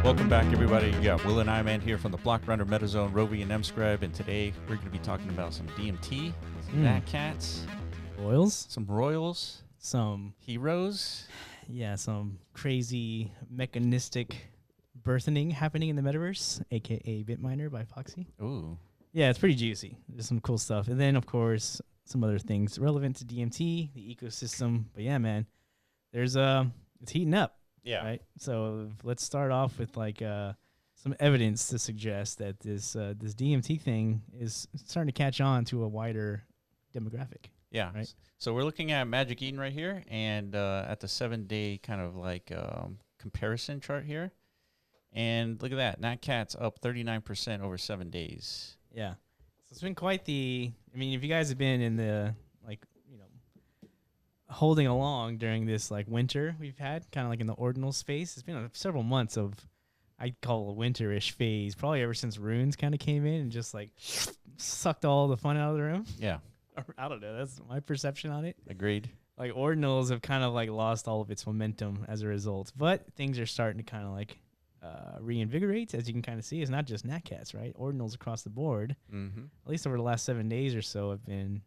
Welcome back, everybody. Yeah, Will and I, man, here from the Blockrunner MetaZone, Rovi and MScribe, and today we're going to be talking about some DMT, some Natcats, Royals, some Royals, some HIROS. Yeah, some crazy mechanistic birthing happening in the metaverse, aka Bitminer by FOXXI. Ooh. Yeah, it's pretty juicy. There's some cool stuff. And then, of course, some other things relevant to DMT, the ecosystem. But yeah, man, there's it's heating up. Yeah. Right. So let's start off with like some evidence to suggest that this DMT thing is starting to catch on to a wider demographic. Yeah. Right. So we're looking at Magic Eden right here, and at the 7-day kind of like comparison chart here. And look at that. Natcat's up 39% over 7 days. Yeah. So it's been quite the, I mean, if you guys have been in the, like, you know, holding along during this, like, winter we've had, kind of like in the Ordinal space, it's been several months of, I'd call it a winterish phase, probably ever since Runes kind of came in and just, like, sucked all the fun out of the room. Yeah. I don't know. That's my perception on it. Agreed. Like, Ordinals have kind of, like, lost all of its momentum as a result. But things are starting to kind of, like, reinvigorate, as you can kind of see. It's not just Natcats, right? Ordinals across the board, at least over the last 7 days or so, have been,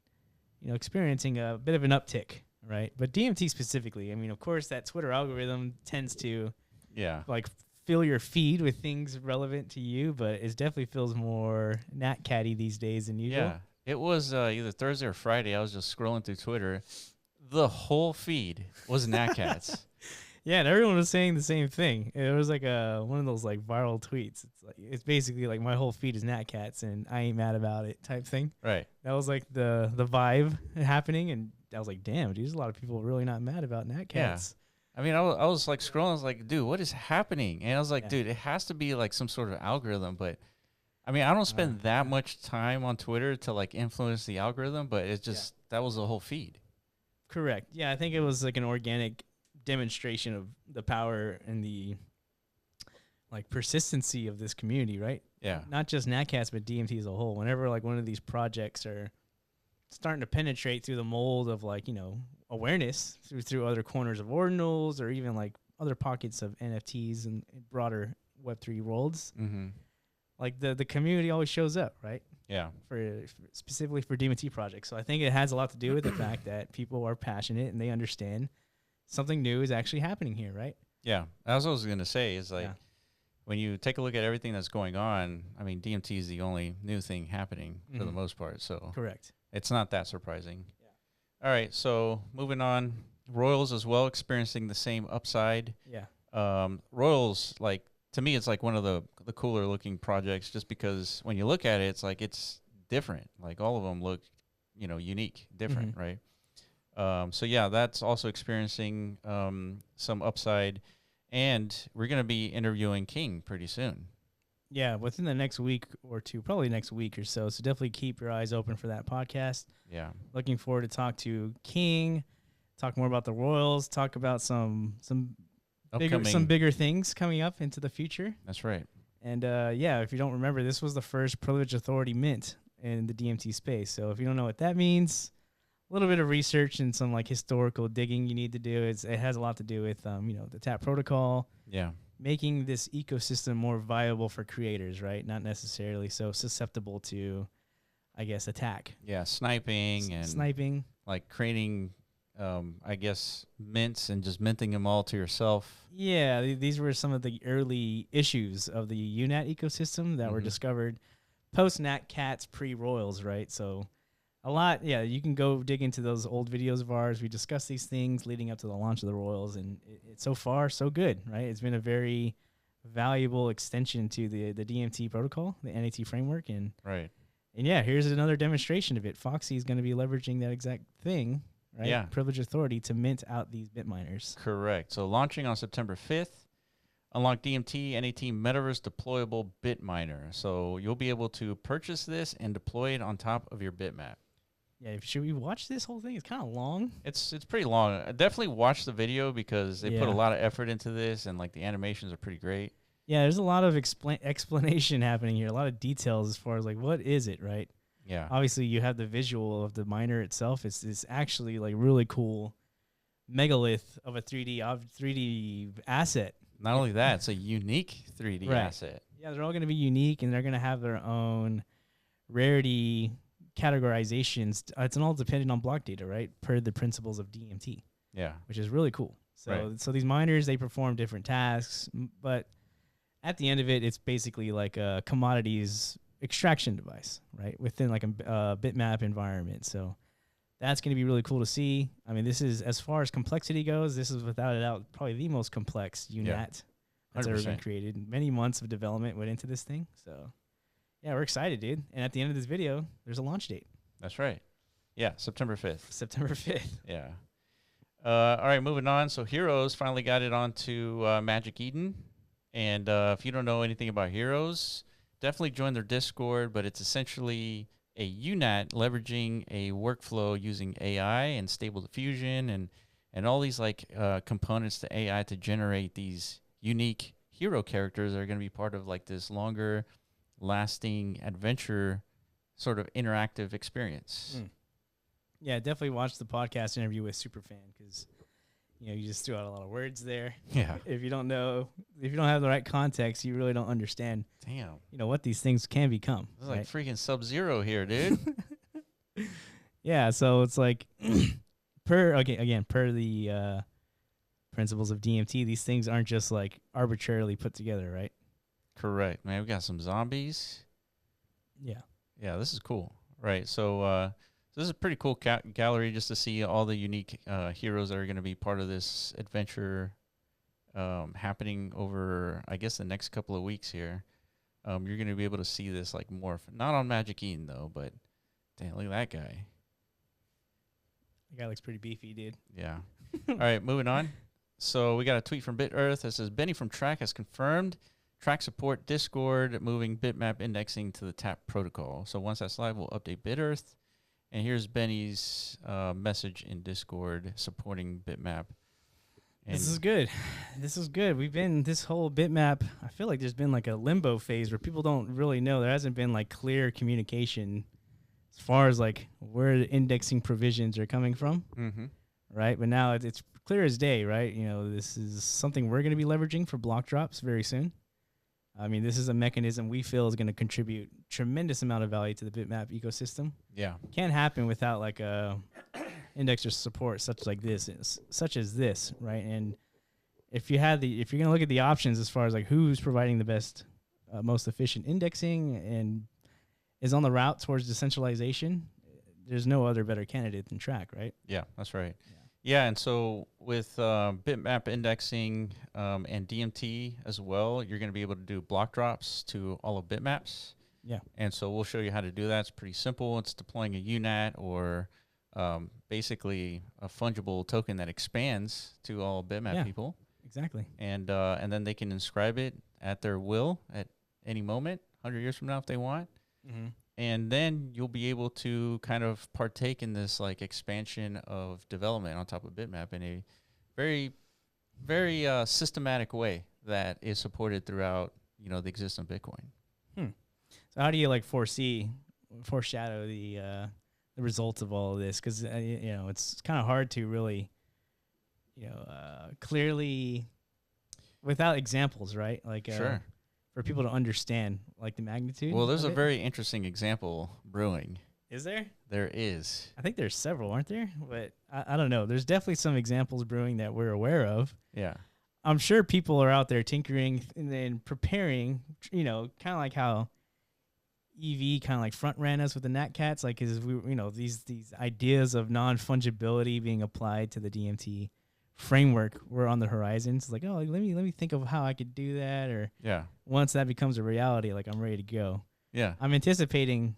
you know, experiencing a bit of an uptick, right? But DMT specifically, I mean, of course, that Twitter algorithm tends to, like, fill your feed with things relevant to you, but it definitely feels more Natcat-y these days than usual. Yeah. It was either Thursday or Friday. I was just scrolling through Twitter. The whole feed was Natcats. Yeah, and everyone was saying the same thing. It was like one of those like viral tweets. It's basically like my whole feed is Natcats and I ain't mad about it type thing. Right. That was like the vibe happening, and I was like, damn, dude, there's a lot of people really not mad about Natcats. Yeah. I mean, I was like scrolling. I was like, dude, what is happening? And I was like, dude, it has to be like some sort of algorithm. But I mean, I don't spend that much time on Twitter to like influence the algorithm, but it's just that was the whole feed. Correct. Yeah, I think it was like an organic demonstration of the power and the like persistency of this community, right? Yeah. Not just Natcats, but DMT as a whole. Whenever like one of these projects are starting to penetrate through the mold of like, you know, awareness through other corners of Ordinals or even like other pockets of NFTs and broader Web3 worlds, like the community always shows up, right? Yeah. For specifically for DMT projects. So I think it has a lot to do with the fact that people are passionate and they understand something new is actually happening here, right? Yeah. That's what I was going to say is like when you take a look at everything that's going on, I mean, DMT is the only new thing happening for the most part. So correct. It's not that surprising. Yeah. All right. So moving on, Royals as well, experiencing the same upside. Yeah. Royals, like, to me, it's like one of the cooler looking projects just because when you look at it, it's like it's different. Like all of them look, you know, unique, different, right? So yeah, that's also experiencing some upside, and we're going to be interviewing King pretty soon. Yeah, within the next week or two, probably next week or so. So definitely keep your eyes open for that podcast. Yeah. Looking forward to talk to King, talk more about the Royals, talk about some bigger things coming up into the future. That's right. And yeah, if you don't remember, this was the first privileged authority mint in the DMT space. So if you don't know what that means, a little bit of research and some like historical digging you need to do. It has a lot to do with you know, the TAP protocol. Yeah. Making this ecosystem more viable for creators, right? Not necessarily so susceptible to, I guess, attack. Yeah, sniping and like creating I guess mints and just minting them all to yourself. Yeah, these were some of the early issues of the UNAT ecosystem that were discovered post Natcats, pre-Royals, right? So a lot, yeah, you can go dig into those old videos of ours. We discussed these things leading up to the launch of the Royals, and it's so far so good, right? It's been a very valuable extension to the DMT protocol, the NAT framework, and yeah, here's another demonstration of it. FOXXI is going to be leveraging that exact thing, right? Yeah, privileged authority to mint out these Bitminers. Correct. So launching on September 5th, unlock DMT NAT Metaverse deployable Bitminer. So you'll be able to purchase this and deploy it on top of your Bitmap. Yeah, should we watch this whole thing? It's kind of long. It's pretty long. I definitely watch the video because they put a lot of effort into this, and like the animations are pretty great. Yeah, there's a lot of explanation happening here, a lot of details as far as like what is it, right? Yeah. Obviously, you have the visual of the miner itself. It's actually like really cool megalith of a 3D asset Not only that, it's a unique 3D Right. asset. Yeah, they're all going to be unique, and they're going to have their own rarity categorizations. It's all dependent on block data, right? Per the principles of DMT, Yeah. which is really cool. So, so these miners, they perform different tasks, but at the end of it, it's basically like a commodities extraction device, right? Within like a bitmap environment. So that's going to be really cool to see. I mean, this is, as far as complexity goes, this is without a doubt probably the most complex UNAT that's ever been created. Many months of development went into this thing. So yeah, we're excited, dude. And at the end of this video, there's a launch date. That's right. Yeah, September 5th. September 5th. Yeah. All right, moving on. So HIROS finally got it onto Magic Eden. And if you don't know anything about HIROS, definitely join their Discord. But it's essentially a UNAT leveraging a workflow using AI and stable diffusion and all these like components to AI to generate these unique hero characters that are going to be part of like this longer lasting adventure sort of interactive experience. Yeah, definitely watch the podcast interview with Superfan, because you just threw out a lot of words there. Yeah. If you don't have the right context, you really don't understand. Damn. What these things can become. This is like freaking Sub-Zero here, dude. Yeah, so it's like per the principles of DMT, these things aren't just like arbitrarily put together, right? Correct, man. We got some zombies. Yeah. Yeah, this is cool. Right. So this is a pretty cool gallery just to see all the unique heroes that are going to be part of this adventure happening over, I guess, the next couple of weeks here. You're going to be able to see this like morph. Not on Magic Eden, though, but damn, look at that guy. The guy looks pretty beefy, dude. Yeah. All right, moving on. So we got a tweet from BitEarth that says, Benny from Track has confirmed Track support Discord, moving bitmap indexing to the TAP protocol. So once that's live, we'll update BitEarth. And here's Benny's message in Discord supporting Bitmap. And this is good. This is good. We've been this whole Bitmap. I feel like there's been like a limbo phase where people don't really know. There hasn't been like clear communication as far as like where the indexing provisions are coming from. Mm-hmm. Right. But now it's clear as day, right? This is something we're going to be leveraging for block drops very soon. I mean, this is a mechanism we feel is going to contribute tremendous amount of value to the Bitmap ecosystem. Yeah. Can't happen without like a indexer support such as this, right? And if you're going to look at the options as far as like who's providing the best, most efficient indexing and is on the route towards decentralization, there's no other better candidate than Track, right? Yeah, that's right. Yeah, and so with bitmap indexing and DMT as well, you're going to be able to do block drops to all of bitmaps. Yeah. And so we'll show you how to do that. It's pretty simple. It's deploying a UNAT or basically a fungible token that expands to all bitmap people. Exactly. And then they can inscribe it at their will at any moment, 100 years from now if they want. Mm-hmm. And then you'll be able to kind of partake in this like expansion of development on top of Bitmap in a very, very systematic way that is supported throughout, the existence of Bitcoin. So how do you like foreshadow the results of all of this? Because it's kind of hard to really, clearly, without examples, right? Like sure. For people to understand like the magnitude. Well, there's a very interesting example brewing. Is there? There is. I think there's several, aren't there? But I don't know. There's definitely some examples brewing that we're aware of. Yeah. I'm sure people are out there tinkering and then preparing, kind of like how EV kind of like front ran us with the Natcats, like these ideas of non-fungibility being applied to the DMT framework were on the horizon. It's like, let me think of how I could do that, or once that becomes a reality, like I'm ready to go. Yeah, I'm anticipating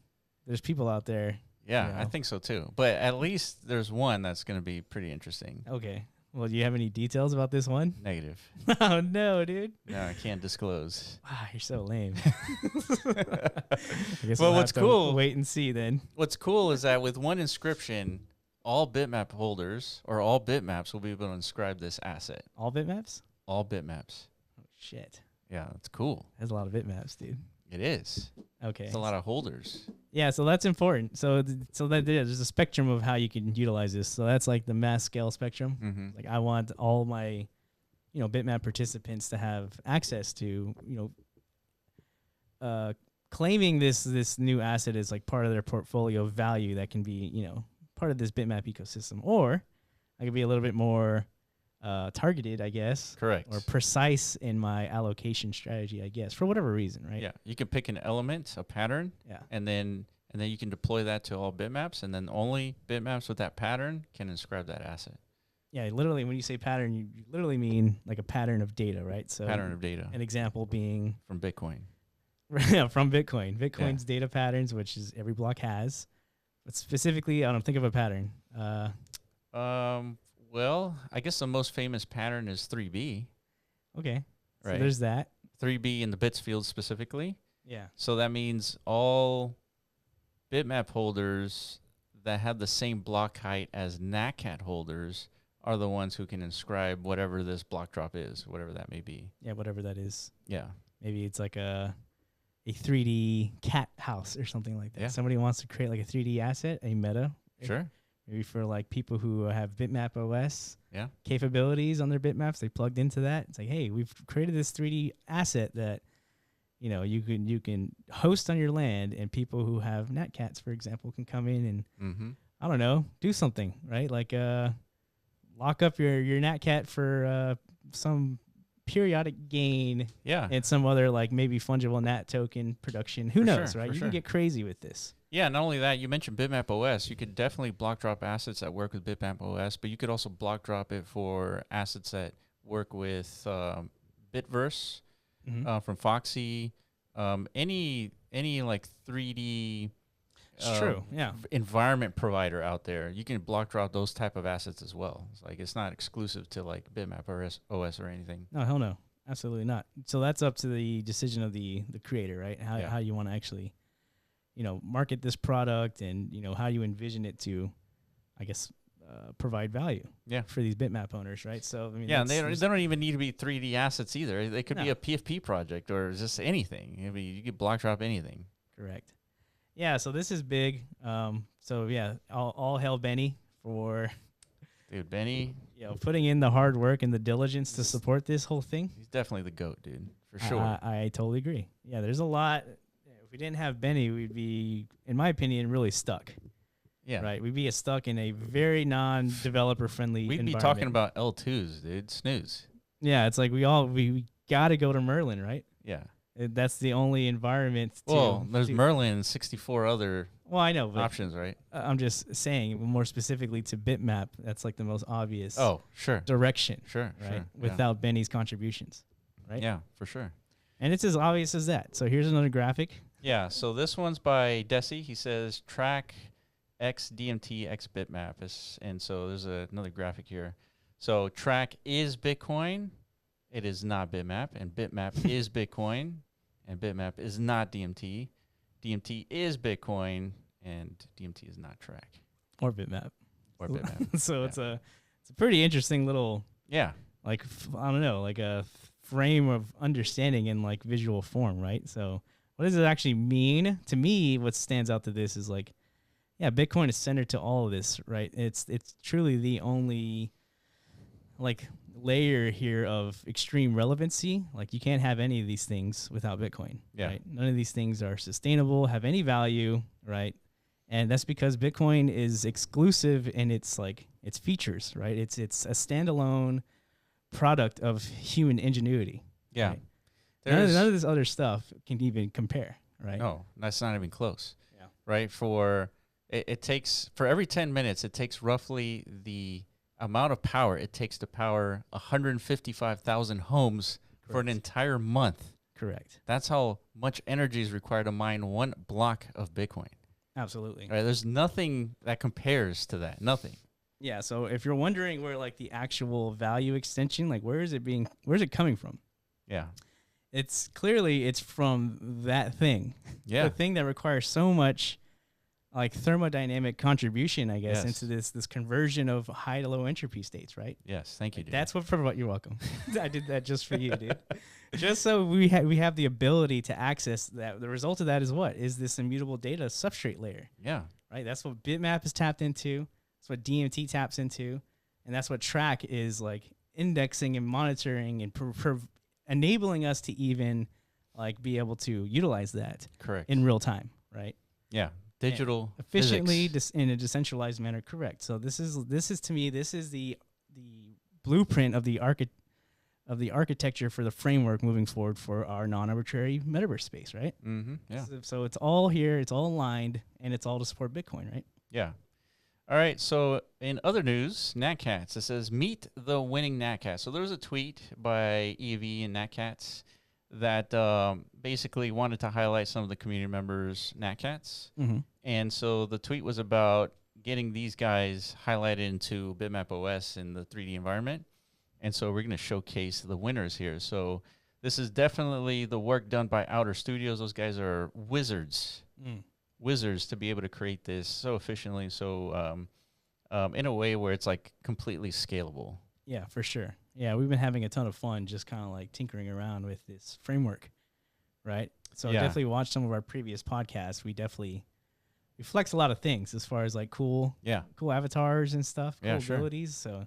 there's people out there. Yeah, I think so too. But at least there's one that's going to be pretty interesting. Okay. Well, do you have any details about this one? Negative. Oh no, dude. No, I can't disclose. Wow, you're so lame. Well, what's cool? Wait and see then. What's cool is that with one inscription, all Bitmap holders or all Bitmaps will be able to inscribe this asset. All Bitmaps? All Bitmaps. Oh, shit. Yeah, that's cool. That's a lot of Bitmaps, dude. It is. Okay. It's a lot of holders. Yeah, so that's important. So there's a spectrum of how you can utilize this. So that's like the mass scale spectrum. Mm-hmm. Like I want all my Bitmap participants to have access to, claiming this new asset is like part of their portfolio value that can be, part of this Bitmap ecosystem. Or I could be a little bit more targeted, I guess. Correct. Or precise in my allocation strategy, I guess, for whatever reason, right? Yeah, you can pick an element, a pattern, and then you can deploy that to all bitmaps, and then only bitmaps with that pattern can inscribe that asset. Yeah, literally, when you say pattern, you literally mean like a pattern of data, right? So pattern of data. An example being from Bitcoin. From Bitcoin. Bitcoin's data patterns, which is every block has. But specifically, I don't think of a pattern. Well, I guess the most famous pattern is 3B. Okay. Right. So there's that. 3B in the bits field specifically. Yeah. So that means all Bitmap holders that have the same block height as Natcat holders are the ones who can inscribe whatever this Blockdrop is, whatever that may be. Yeah, whatever that is. Yeah. Maybe it's like a 3D cat house or something like that. Yeah. Somebody wants to create like a 3D asset, a meta. Sure. Maybe for like people who have Bitmap OS yeah. capabilities on their bitmaps, they plugged into that. It's like, hey, we've created this 3D asset that, you can host on your land, and people who have Natcats, for example, can come in and I don't know, do something, right? Like lock up your Natcat for some periodic gain. Yeah. And some other like maybe fungible Nat token production. Who knows, right? You can get crazy with this. Yeah, not only that, you mentioned Bitmap OS. You could definitely block drop assets that work with Bitmap OS, but you could also block drop it for assets that work with Bitverse from FOXXI, any like 3D true. Yeah. environment provider out there. You can block drop those type of assets as well. It's like it's not exclusive to like Bitmap OS or anything. No, hell no. Absolutely not. So that's up to the decision of the creator, right? How you want to actually market this product, and how you envision it to, I guess, provide value. Yeah. For these Bitmap owners, right? So I mean, yeah, and they don't even need to be 3D assets either. They could be a PFP project or just anything. I mean, you could block drop anything. Correct. Yeah. So this is big. So yeah, all hail Benny for. Dude, Benny. Putting in the hard work and the diligence to support this whole thing. He's definitely the GOAT, dude, for sure. I totally agree. Yeah, there's a lot. If we didn't have Benny, we'd be, in my opinion, really stuck. Yeah. Right. We'd be stuck in a very non-developer friendly We'd be talking about L2s, dude. Snooze. Yeah, it's like we got to go to Merlin, right? Yeah. That's the only environment. Well, there's Merlin and 64 other I know, but options, right? I'm just saying more specifically to Bitmap. That's like the most obvious direction. Sure. Right. Sure. Without Benny's contributions. Right. Yeah, for sure. And it's as obvious as that. So here's another graphic. Yeah. So this one's by Desi. He says track X DMT X Bitmap. And so there's another graphic here. So track is Bitcoin. It is not Bitmap. And Bitmap is Bitcoin. And Bitmap is not DMT. DMT is Bitcoin. And DMT is not track. Or Bitmap. Or Bitmap. So it's a pretty interesting little like I don't know, like a frame of understanding in like visual form, right? So what does it actually mean? To me, what stands out to this is like, Bitcoin is centered to all of this, right? It's truly the only like layer here of extreme relevancy. Like you can't have any of these things without Bitcoin. Yeah. Right? None of these things are sustainable, have any value, right? And that's because Bitcoin is exclusive in its features, right? It's a standalone product of human ingenuity. Yeah. Right? None of this other stuff can even compare, right? No, that's not even close. Yeah. Right? It takes, for every 10 minutes, it takes roughly the amount of power it takes to power 155,000 homes for an entire month. Correct. That's how much energy is required to mine one block of Bitcoin. Absolutely. Right? There's nothing that compares to that. Nothing. Yeah. So if you're wondering where like the actual value extension, like where's it coming from? Yeah. It's from that thing. Yeah. The thing that requires so much like thermodynamic contribution, I guess, into this conversion of high to low entropy states, right? Yes. Thank you, dude. That's what you're welcome. I did that just for you, dude. Just so we have the ability to access that. The result of that is what? Is this immutable data substrate layer. Yeah. Right? That's what Bitmap is tapped into. That's what DMT taps into. And that's what Track is like indexing and monitoring and enabling us to even like be able to utilize that Correct. in real time, right? Yeah. Digital efficiently physics. in a decentralized manner. Correct. So this is to me, this is the blueprint of the architecture for the framework moving forward for our non-arbitrary metaverse space, right? Mm-hmm. Yeah. So it's all here, it's all aligned, and it's all to support Bitcoin, right? Yeah. All right. So in other news, Natcats, it says meet the winning Natcat. So there was a tweet by EV and Natcats that basically wanted to highlight some of the community members' Natcats. Mm-hmm. And so the tweet was about getting these guys highlighted into Bitmap OS in the 3D environment. And so we're going to showcase the winners here. So this is definitely the work done by Outer Studios. Those guys are wizards. Wizards to be able to create this so efficiently, so in a way where it's like completely scalable. Yeah, for sure. Yeah, we've been having a ton of fun just kind of like tinkering around with this framework, right? So definitely watch some of our previous podcasts. We flex a lot of things as far as like cool avatars and stuff, cool abilities. So,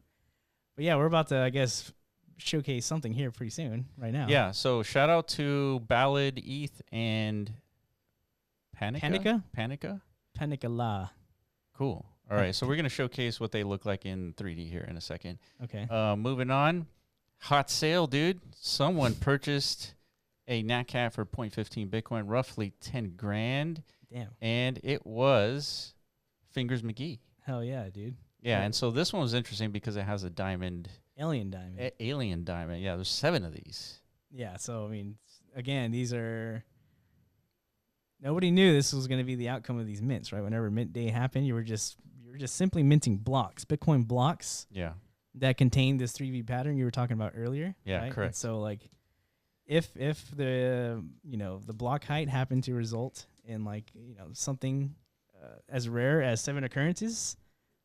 but yeah, we're about to, I guess, showcase something here pretty soon, right now. Yeah. So shout out to Ballad, ETH, and Panica. Panica La. Cool. All right. So we're gonna showcase what they look like in 3D here in a second. Okay. Moving on. Hot sale, dude. Someone purchased a Natcat for 0.15 Bitcoin, roughly 10 grand. Damn. And it was Fingers McGee. Hell yeah, dude. Yeah, and so this one was interesting because it has a diamond. Alien diamond. Alien diamond. Yeah, there's 7 of these. Yeah, so, I mean, again, these are... Nobody knew this was going to be the outcome of these mints, right? Whenever mint day happened, you were just simply minting blocks, Bitcoin blocks. Yeah. That contained this 3V pattern you were talking about earlier. Yeah, right? correct. And so, like, if the the block height happened to result in like something as rare as 7 occurrences,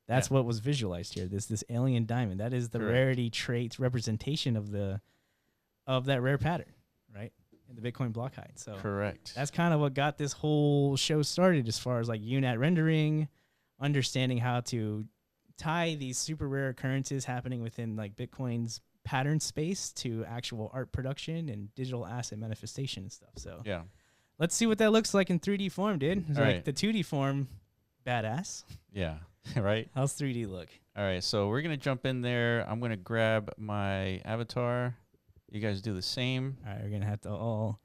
that's what was visualized here. This alien diamond. That is the rarity traits representation of that rare pattern, right? In the Bitcoin block height. So correct. That's kind of what got this whole show started, as far as like UNAT rendering, understanding how to tie these super rare occurrences happening within like Bitcoin's pattern space to actual art production and digital asset manifestation and stuff. So yeah, let's see what that looks like in 3D form, dude. It's All like right. the 2D form, badass. Yeah, right. How's 3D look? All right, so we're gonna jump in there. I'm gonna grab my avatar. You guys do the same. All right, we're gonna have to all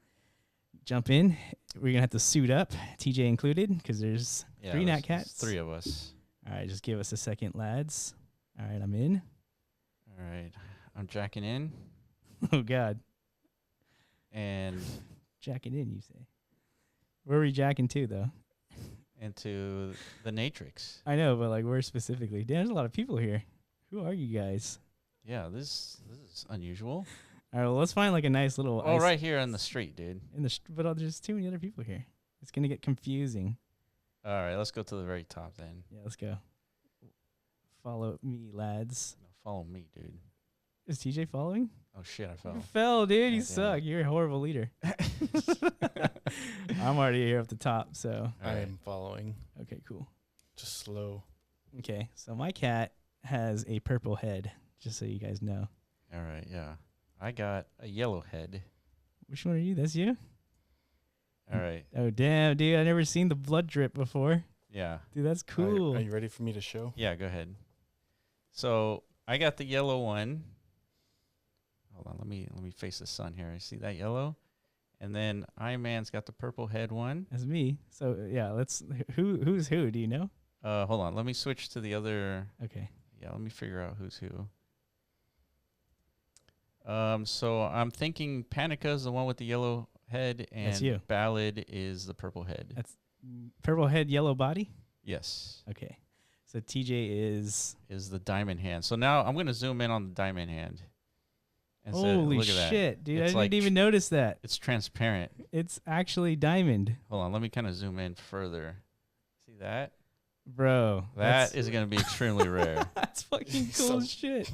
jump in. We're gonna have to suit up, TJ included, because there's 3 Natcats. 3 of us. All right, just give us a second, lads. All right, I'm in. All right, I'm jacking in. Oh God. And jacking in, you say? Where are we jacking to, though? Into the NATRIX. I know, but like where specifically? Damn, there's a lot of people here. Who are you guys? Yeah, this is unusual. All right, well, let's find like a nice little. Oh, right here on the street, dude. But there's too many other people here. It's gonna get confusing. All right, let's go to the very top then. Yeah, let's go. Follow me, lads. No, follow me, dude. Is TJ following? Oh shit, I fell. You fell, dude. You God suck. You're a horrible leader. I'm already here up the top, so. I am following. Okay, cool. Just slow. Okay, so my cat has a purple head, just so you guys know. All right, yeah. I got a yellow head. Which one are you? That's you? All right. Oh, damn, dude. I never seen the blood drip before. Yeah. Dude, that's cool. Are you ready for me to show? Yeah, go ahead. So I got the yellow one. Hold on, let me face the sun here. I see that yellow. And then Iron Man's got the purple head one. That's me. So yeah, who's who? Do you know? Hold on, let me switch to the other. Okay. Yeah, let me figure out who's who. So I'm thinking Panica is the one with the yellow head, and That's you. Ballad is the purple head. That's purple head, yellow body? Yes. Okay. So TJ is the diamond hand. So now I'm gonna zoom in on the diamond hand. And holy look at that. shit, dude. It's I didn't even notice that. It's transparent. It's actually diamond. Hold on, let me kind of zoom in further. See that? Bro. That is going to be extremely rare. That's fucking cool as shit.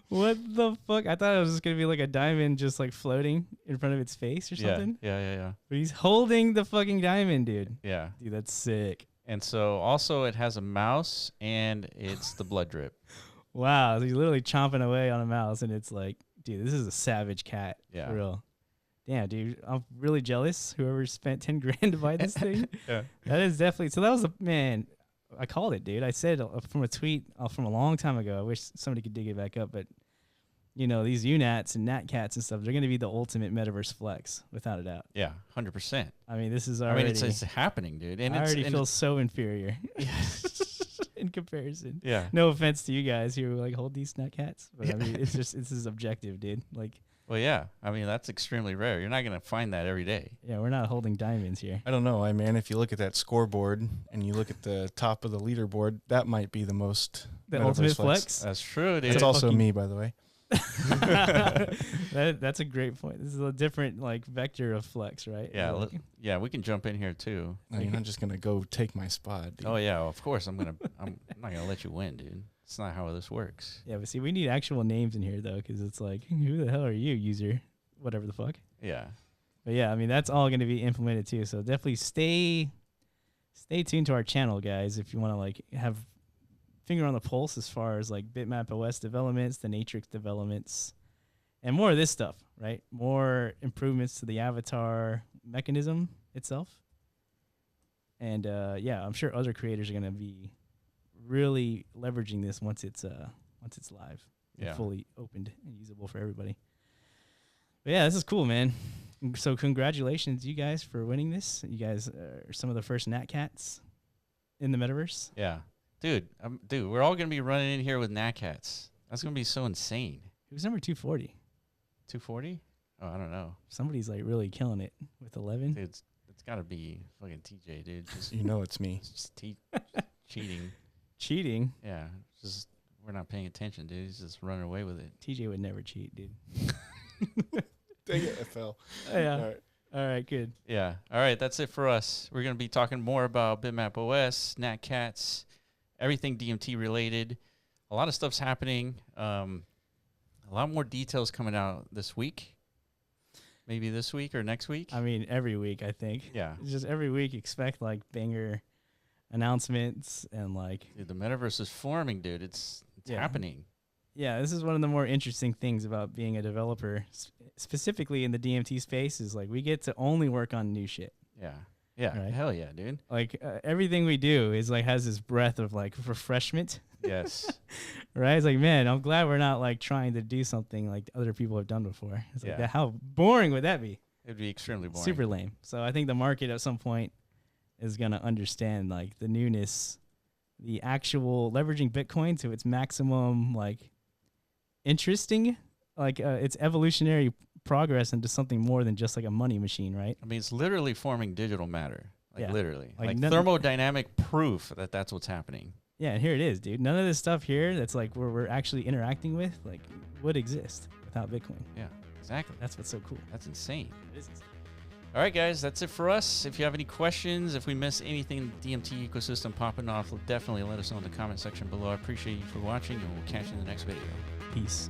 What the fuck? I thought it was just going to be like a diamond just like floating in front of its face or something. Yeah. But he's holding the fucking diamond, dude. Yeah. Dude, that's sick. And so also it has a mouse and it's the blood drip. Wow, he's literally chomping away on a mouse, and it's like, dude, this is a savage cat. Yeah. For real. Damn, dude, I'm really jealous. Whoever spent 10 grand to buy this thing. Yeah. That is definitely. So that was man. I called it, dude. I said from a tweet from a long time ago. I wish somebody could dig it back up, but you know, these UNATs and Natcats and stuff, they're going to be the ultimate metaverse flex, without a doubt. Yeah, 100%. I mean, this is already. I mean, it's happening, dude. And I already and feel so inferior in comparison. Yeah. No offense to you guys who like hold these Natcats, but I mean, it's just this is objective, dude. Like. Well, yeah. I mean, that's extremely rare. You're not going to find that every day. Yeah, we're not holding diamonds here. I don't know. I mean, if you look at that scoreboard and you look at the top of the leaderboard, that might be the most. The ultimate flex? That's true, dude. It's also me, by the way. That's a great point. This is a different like vector of flex, right? Yeah, like, yeah, we can jump in here too. No, you're not just gonna go take my spot. Dude. Oh yeah, of course I'm not gonna let you win, dude. It's not how this works. Yeah, but see, we need actual names in here though, because it's like, who the hell are you, user? Whatever the fuck. Yeah. But yeah, I mean that's all going to be implemented too. So definitely stay tuned to our channel, guys, if you want to like have finger on the pulse as far as like Bitmap OS developments, the NATRIX developments, and more of this stuff, right? More improvements to the avatar mechanism itself. And yeah, I'm sure other creators are going to be really leveraging this once it's live, and fully opened and usable for everybody. But yeah, this is cool, man. So congratulations, you guys, for winning this. You guys are some of the first Natcats in the metaverse. Yeah, dude, we're all gonna be running in here with Natcats. That's gonna be so insane. Who's number 240? 240? Oh, I don't know. Somebody's like really killing it with 11. Dude, it's gotta be fucking TJ, dude. Just You know it's me. just cheating. Cheating? Yeah, just we're not paying attention, dude. He's just running away with it. TJ would never cheat, dude. Dang it, I fell. Oh, yeah. All right. All right, good. Yeah. All right, that's it for us. We're going to be talking more about Bitmap OS, Natcats, everything DMT related. A lot of stuff's happening. A lot more details coming out this week. Maybe this week or next week. I mean, every week, I think. Yeah. It's just every week expect like banger announcements and like. Dude, the metaverse is forming, dude. It's happening. Yeah, this is one of the more interesting things about being a developer, specifically in the DMT space, is like we get to only work on new shit. Yeah. Yeah. Right. Hell yeah, dude. Like everything we do is like has this breath of like refreshment. Yes. Right? It's like, man, I'm glad we're not like trying to do something like other people have done before. It's like, how boring would that be? It'd be extremely boring. Super lame. So I think the market at some point is going to understand like the newness, the actual leveraging Bitcoin to its maximum like interesting, like its evolutionary progress into something more than just like a money machine, right? I mean, it's literally forming digital matter. Like literally. Like thermodynamic proof that that's what's happening. Yeah, and here it is, dude. None of this stuff here that's like where we're actually interacting with like would exist without Bitcoin. Yeah, exactly. That's what's so cool. That's insane. It is insane. All right, guys, that's it for us. If you have any questions, if we miss anything in the DMT ecosystem popping off, definitely let us know in the comment section below. I appreciate you for watching, and we'll catch you in the next video. Peace.